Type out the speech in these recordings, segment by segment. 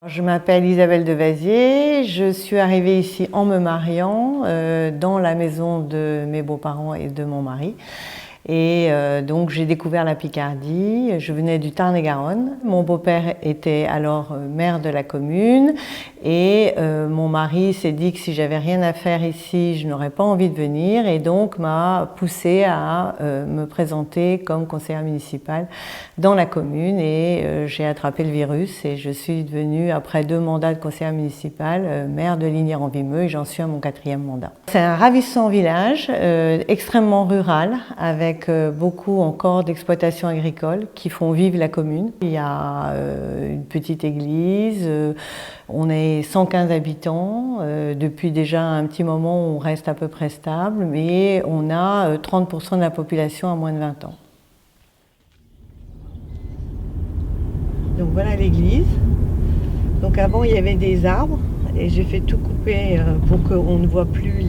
Je m'appelle Isabelle Devazier, je suis arrivée ici en me mariant dans la maison de mes beaux-parents et de mon mari. Et donc j'ai découvert la Picardie, je venais du Tarn-et-Garonne. Mon beau-père était alors maire de la commune et mon mari s'est dit que si j'avais rien à faire ici, je n'aurais pas envie de venir et donc m'a poussée à me présenter comme conseillère municipale dans la commune et j'ai attrapé le virus et je suis devenue, après 2 mandats de conseillère municipale, maire de Lignières-en-Vimeux et j'en suis à mon 4e mandat. C'est un ravissant village, extrêmement rural, avec beaucoup encore d'exploitations agricoles qui font vivre la commune. Il y a une petite église, on est 115 habitants, depuis déjà un petit moment on reste à peu près stable, mais on a 30% de la population à moins de 20 ans. Donc voilà l'église. Donc avant il y avait des arbres et j'ai fait tout couper pour qu'on ne voit plus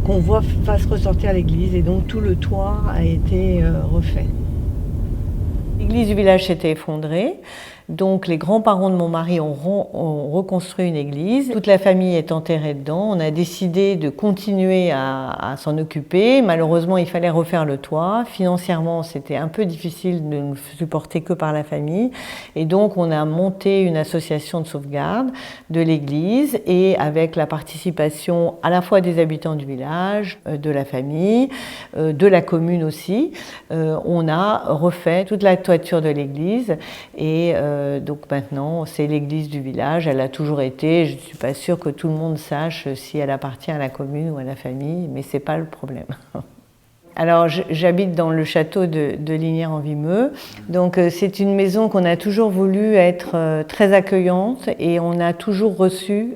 qu'on fasse ressortir l'église et donc tout le toit a été refait. L'église du village s'était effondrée, donc les grands-parents de mon mari ont reconstruit une église. Toute la famille est enterrée dedans. On a décidé de continuer à s'en occuper. Malheureusement, il fallait refaire le toit. Financièrement, c'était un peu difficile de ne supporter que par la famille. Et donc, on a monté une association de sauvegarde de l'église et avec la participation à la fois des habitants du village, de la famille, de la commune aussi, on a refait toute la toiture de l'église et donc maintenant c'est l'église du village, elle a toujours été, je ne suis pas sûre que tout le monde sache si elle appartient à la commune ou à la famille, mais ce n'est pas le problème. Alors j'habite dans le château de Lignières-en-Vimeux, donc c'est une maison qu'on a toujours voulu être très accueillante et on a toujours reçu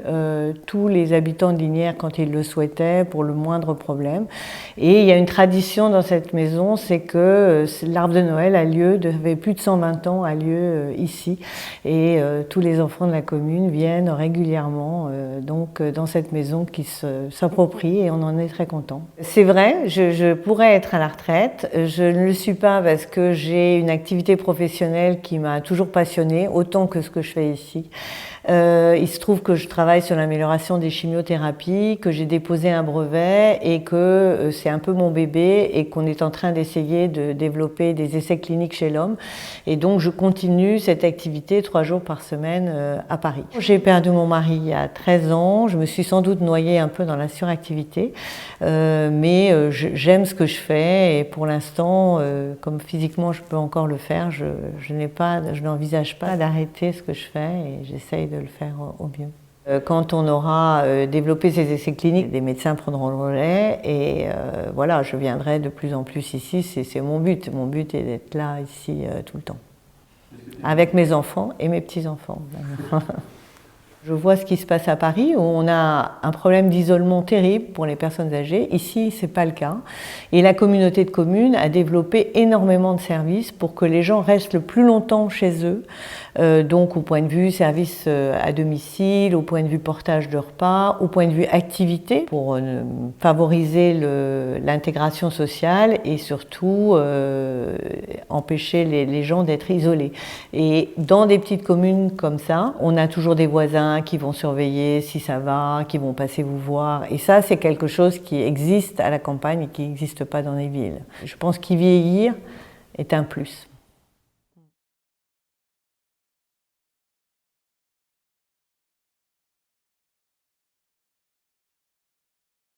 tous les habitants de Lignières quand ils le souhaitaient pour le moindre problème. Et il y a une tradition dans cette maison, c'est que l'arbre de Noël a lieu, depuis plus de 120 ans, a lieu ici et tous les enfants de la commune viennent régulièrement donc dans cette maison qui s'approprie et on en est très content. C'est vrai, je pourrais être à la retraite. Je ne le suis pas parce que j'ai une activité professionnelle qui m'a toujours passionnée, autant que ce que je fais ici. Il se trouve que je travaille sur l'amélioration des chimiothérapies, que j'ai déposé un brevet et que c'est un peu mon bébé et qu'on est en train d'essayer de développer des essais cliniques chez l'homme. Et donc je continue cette activité 3 jours par semaine à Paris. J'ai perdu mon mari il y a 13 ans, je me suis sans doute noyée un peu dans la suractivité, mais j'aime ce que je fais et pour l'instant, comme physiquement je peux encore le faire, je n'envisage pas d'arrêter ce que je fais et j'essaye de le faire au mieux. Quand on aura développé ces essais cliniques, des médecins prendront le relais et voilà, je viendrai de plus en plus ici, c'est mon but. Mon but est d'être là, ici, tout le temps. Avec mes enfants et mes petits-enfants. Je vois ce qui se passe à Paris où on a un problème d'isolement terrible pour les personnes âgées. Ici, ce n'est pas le cas. Et la communauté de communes a développé énormément de services pour que les gens restent le plus longtemps chez eux. Donc au point de vue service à domicile, au point de vue portage de repas, au point de vue activité pour favoriser l'intégration sociale et surtout empêcher les gens d'être isolés. Et dans des petites communes comme ça, on a toujours des voisins qui vont surveiller si ça va, qui vont passer vous voir. Et ça, c'est quelque chose qui existe à la campagne et qui n'existe pas dans les villes. Je pense qu'y vieillir est un plus.